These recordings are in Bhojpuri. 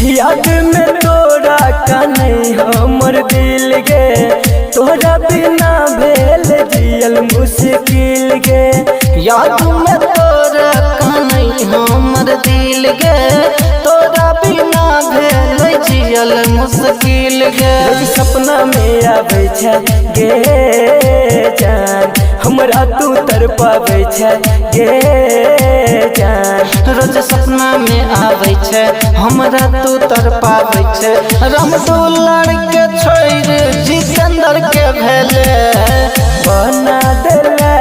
याद में तोरा का नहीं हमर दिल गे, तोरा बिना भेल जियल मुश्किल गे। याद में तोरा का नहीं हमर दिल गे, तोरा बिना भेल जियल मुश्किल गे। सपना में आवे छै गे जान, हमरा तू तरपावे छै गे जान। रोज सपना में आवे छै हमरा तू तरपावे छै। रामदुलार के छोड़ जितेंद्र के भेले बना देले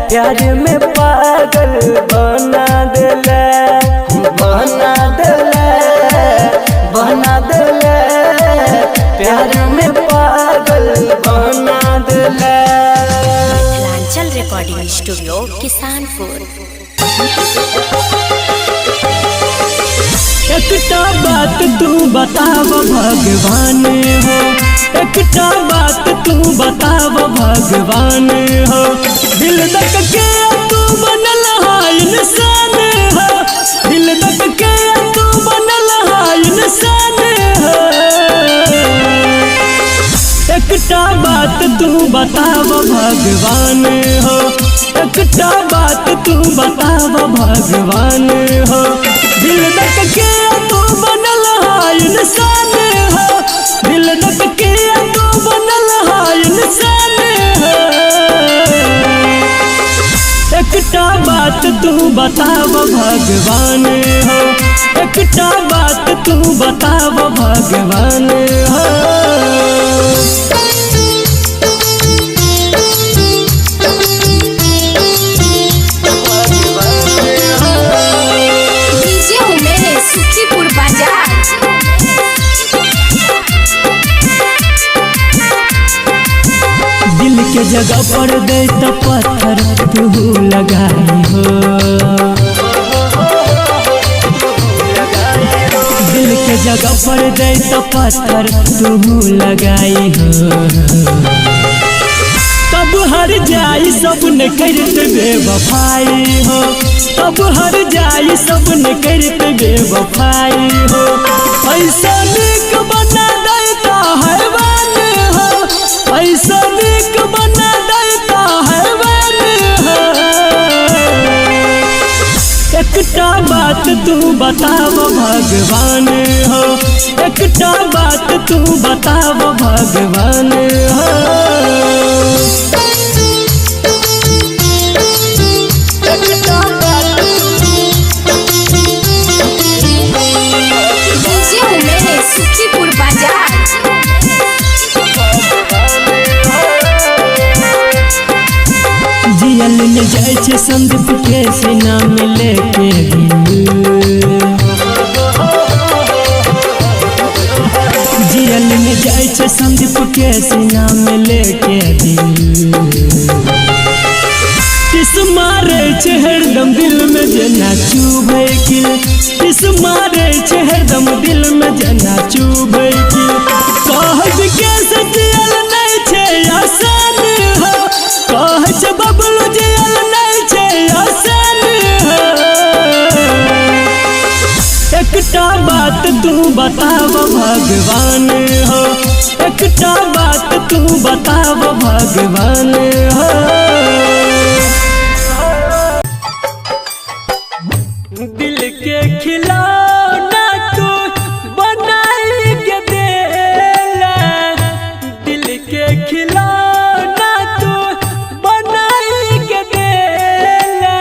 प्यार में पागल बना देले प्यार में पागल बना देले। Mithilanchal recording studio Kisanpur. एकटा बात तू बताव भगवान हो, एकटा बात तू बताव भगवान हो। दिल तक के तू बनल है इंसान हो, दिल तक के तू बनल है इंसान हो। एकटा बात तू बताव भगवान हो, एकटा बात तू बताव भगवान हो। दिल तक के तू बनल है इंसान हो, दिल तक के तू बनल है इंसान हो। एकटा बात तू बताव भगवान हो, एकटा बात तू बताव भगवान हो। सुखीपुर बाजार। दिल के जगह पर दे तो पत्थर तू लगाई हो, दिल के जगह पर दे तो पत्थर तू लगाई हो। तब हर जाई सब न करते बेवफाई हो, तब हर जाई सब न करते बेवफाई हो। ऐसा निक बना देता हैवान हो, ऐसा निक बना देता हैवान हो। एकटा बात तू बताव भगवान हो, एकटा बात तू बताव भगवान हो। सुखीपुर बाजार। जियल में जाय छे संदीप के सीना में लेके जियल में जाय छे संदीप के सीना में लेके किस मारे छे हरदम दिल में जना चुभे किल, किस मारे छे हरदम दिल में जना चुभे किल। कहब के सजियल नहीं छे आसान हो, कह छे बबलू जियल नहीं छे आसान हो। एकटा बात तू बताव भगवान हो, एकटा बात तू बताव भगवान हो। दिल के खिलौना तू बनाई के देला, दिल के खिलौना तू बनाई के देला,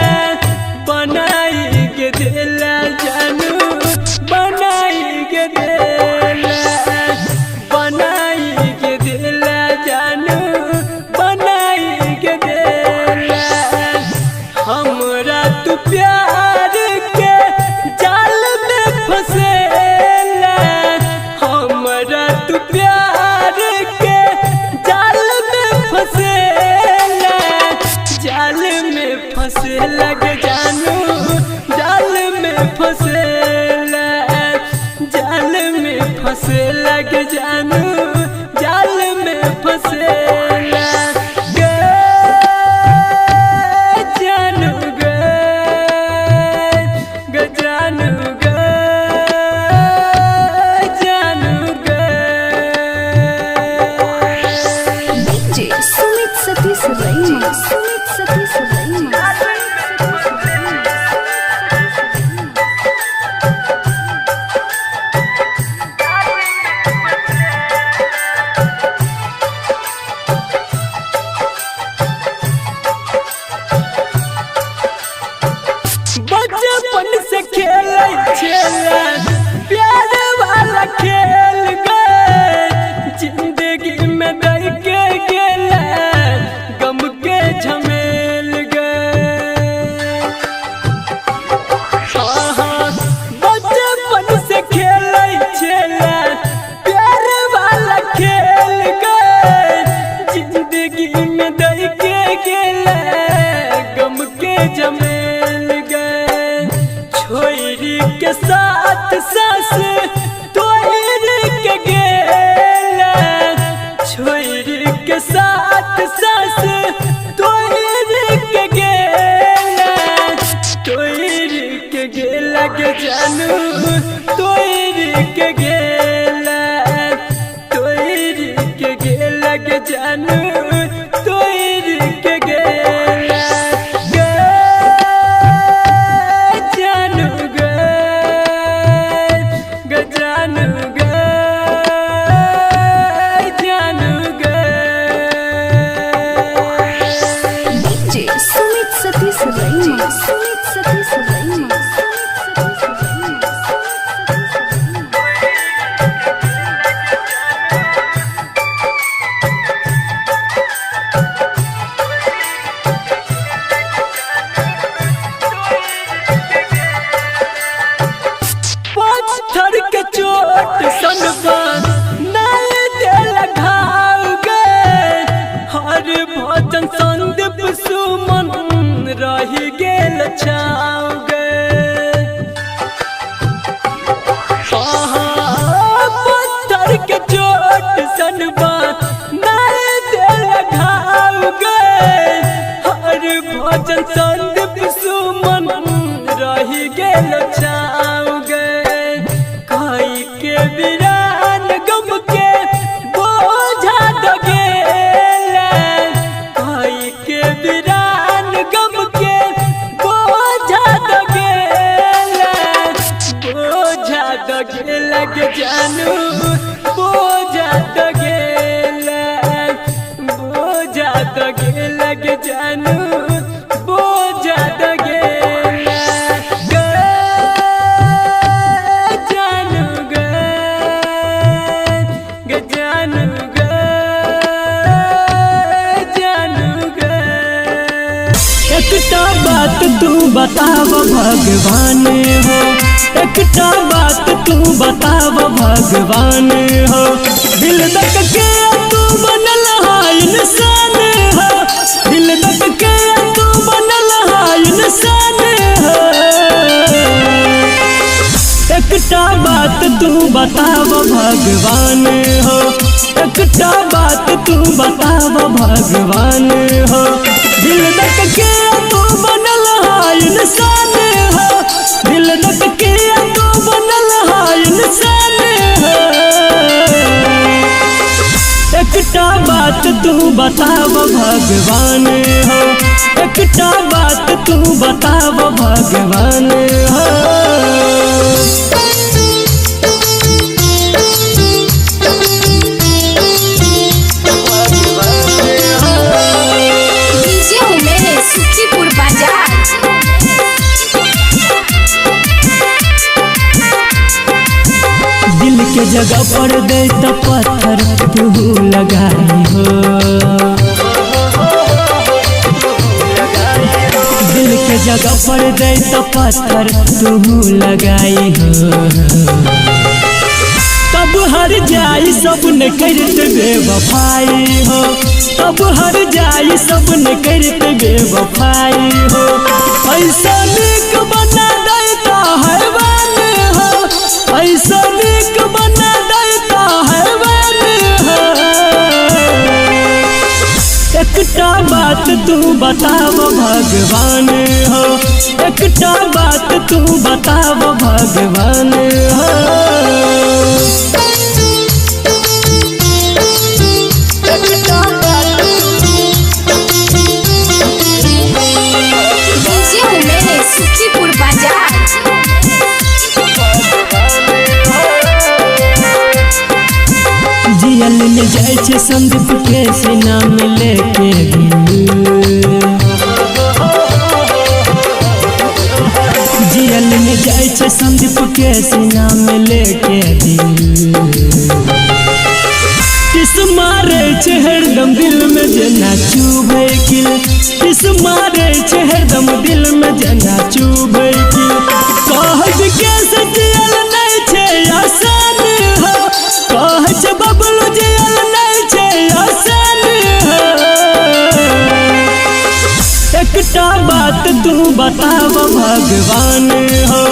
बनाई के देला जानू, बनाई के देला, बनाई के देला जानू, बनाई के देला। हमरा तू प्यार के जाल में फसेला, हमरा तू प्यार के जाल में फसेला, जाल में फसेला के जानू, जाल में फसेला, जाल में फसेला के जानू, जाल में फसेला। जानू गे के साथ सास तोड़ के गेला छोड़ के साथ सास तोड़ के गेला तोड़ के गेला के जानू तोड़ के गेला तोड़ के गेला के जानू तोड़ के गेला जानू जानू डीजे सुमित सतीश रैना सुमित सतीश रैना पत्थर के चोट सनबा नहीं दिल घाव गए हर भजन संदीप सुमन रही गेल छाव गए पत्थर के चोट सनबा नहीं दिल घाव गए हर भजन संदीप सुमन रही गेल छाव गए काई के वीरान गम के बोझा दगेला काई के वीरान गम के बोझा दगेला के जानू बोझा दगेला के जानू बोझा दगेला जानू एकटा बात तू बताव भगवान हो एकटा बात तू बताव भगवान हो दिल तक के तू बनल है इंसान हो दिल तक के तू बनल है इंसान हो एकटा बात तू बताव भगवान हो एकटा बात तू बताव भगवान हो दिल तक के तू बनल है इंसान हो दिल तक के तू बनल है इंसान हो एकटा बात तू बताव भगवान हो एकटा बात तू बताव भगवान हो सुखीपुर बाजार दिल के जगह पर दे तो पत्थर तू लगाई हो दिल के जगह पर दे तो पत्थर तू लगाई हो तब हर जाई सब न करत बेवफाई हो तब हर जाई सब न करत बेवफाई हो ऐसा निक बना देता हैवान हो ऐसा निक बना देता हैवान हो एकटा बात तू बताव भगवान हो एकटा बात तू बताव भगवान हो सुखीपुर बाजार जियल में जाय छे संदीप के सीना में लेके जियल में जाय छे संदीप के सीना में लेके किस मारे छे हरदम दिल में जना चुभे किल किस मारे छे हरदम दिल में जना चुभे किल कहब के सजियल नहीं छे आसान हो कह छे बबलू जियल नहीं छे आसान हो एकटा बात तू बताव भगवान हो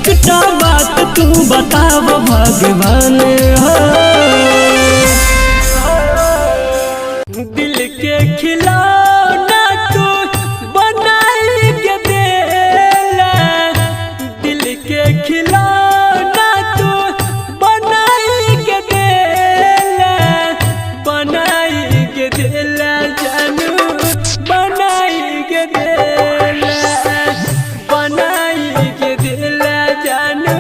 एकटा बात तू बताव भगवान हो, दिल के खिलौना तू बनाई के देला, दिल के खिलौना तू बनाई के देला, बनाई के देला जानू, बनाई के देला, बनाई के देला जानू,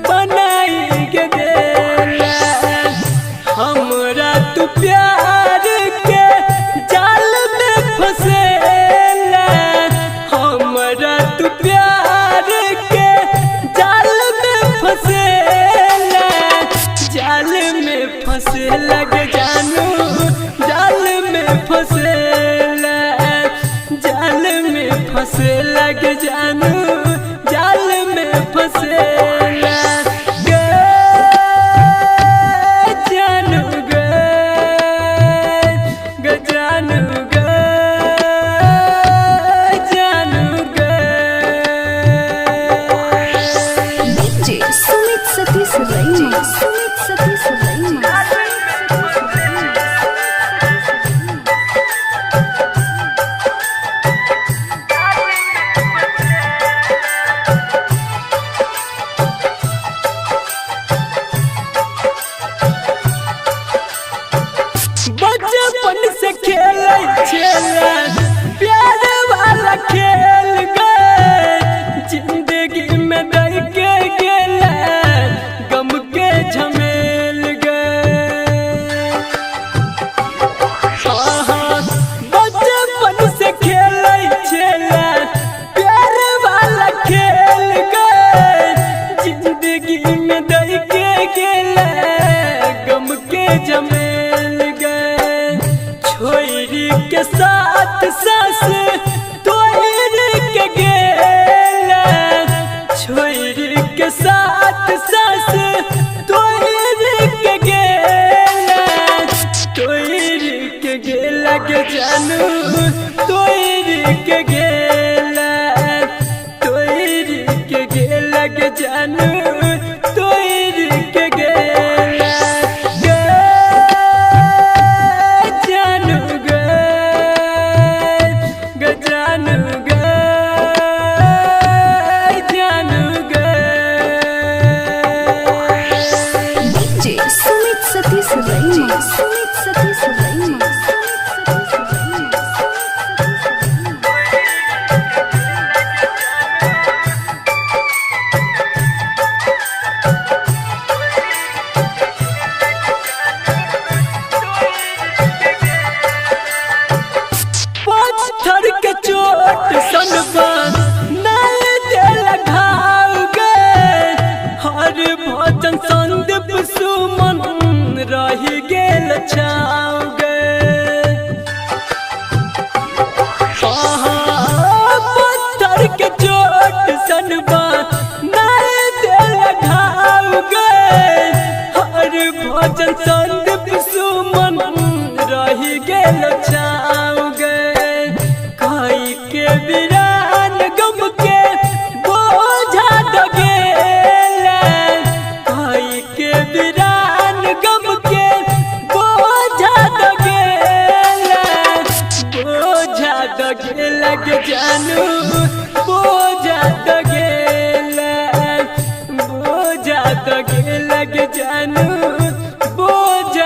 बनाई के देला। हमरा तू प्यार के जाल में फसेला, हमरा तू प्यार के जाल में फसेला, जाल में फसेला के जानू, जाल में फसेला, जाल में फसेला के जानू, जाल में फसेला गे जानू गे, गे जानू गे, जानू गे। डीजे सुमित सतीश रैना, सुमित सतीश रैना। बचपन से खेलै छेला प्यार वाला खेल गए, जिंदगी में दई के गेला गम के झमेल गए। बचपन से खेलै छेला प्यार वाला खेल गए, जिंदगी में दई के गेला गम के झमेल गए। छोरी के साथ सास तोड़ के गेला, छोरी के साथ सास तोड़ के गेला, तोड़ के गेला के जानू, तोड़ के गेला, तोड़ के गेला के जानू, तोड़ के गेला गे जानू गे, गे जानू गे, जानू गे। डीजे सुमित सतीश रैना, सुमित सतीश रैना। पत्थर के चोट सनबा नहीं दिल घाव गए, हर भजन संदीप सुमन रही गेल छाव गए। पत्थर के चोट सनबा नहीं दिल घाव गए, हर भजन संदीप सुमन रही गेल छाव गए। काई के वीरान गम के बोझा दगेला, काई के वीरान गम के बोझा दगेला, बोझा दगेला के जानू, बोझा दगेला, बोझा दगेला के जानू, बोझा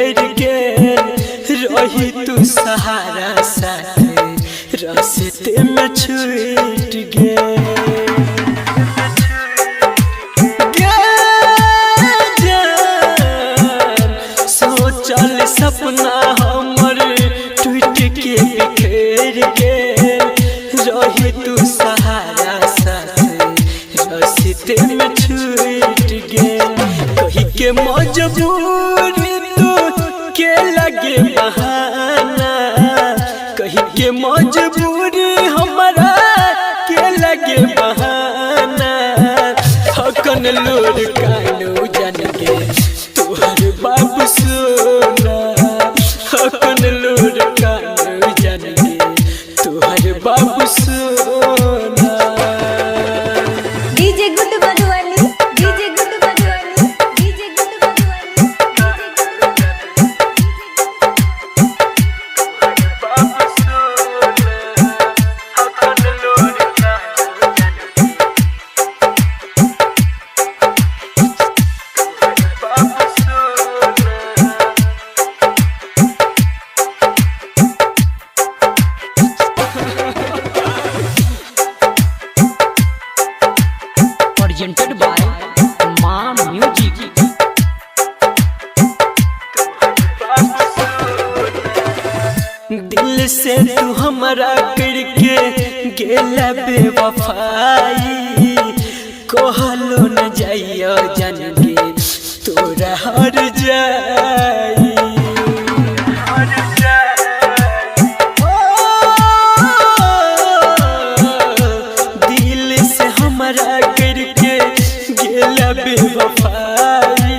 बिखेर के रही तू सहारा साथ रास्ते में छूट गए। सोचल सपना हमर टूट के बिखेर के रही तू सहारा साथ रास्ते में छूट गए। कही के मजबूरी तू के लगे बहाना, कही के मजबूरी हमारा के लगे बहाना। हकन लोर कानू जान के तोहर बाबू सोना, हकन लोर कानू जान के तोहर बाबू सोना। डीजे गुड बदवाली, डीजे गुड बदवाली, डीजे गुड बदवाली, बाबू सोना, हकन लोर कानू जान के बाबू सोना। presented by Ma Music. दिल से तू हमारा करके गेला बेवफाई, कहलो न जाइयो जान के तोरा हर जाई। दिल से हमारा करके गेला बेवफाई,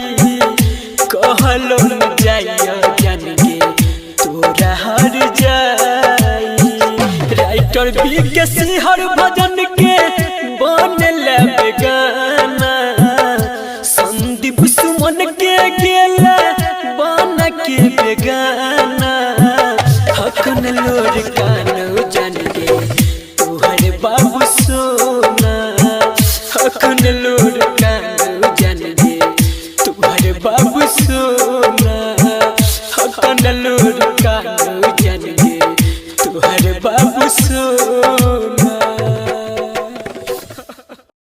कहलो न जाइयो जान के तोरा हर जाई। राइटर भी के सिहर भजन के बनले बेगाना, संदीप सुमन के गेला बन के बेगाना। हकन लोर कानू जान के तोहर बाबू सोना, हकन लोर कानू जान के तोहर बाबू सोना, हकन लोर कानू जान के तोहर बाबू सोना।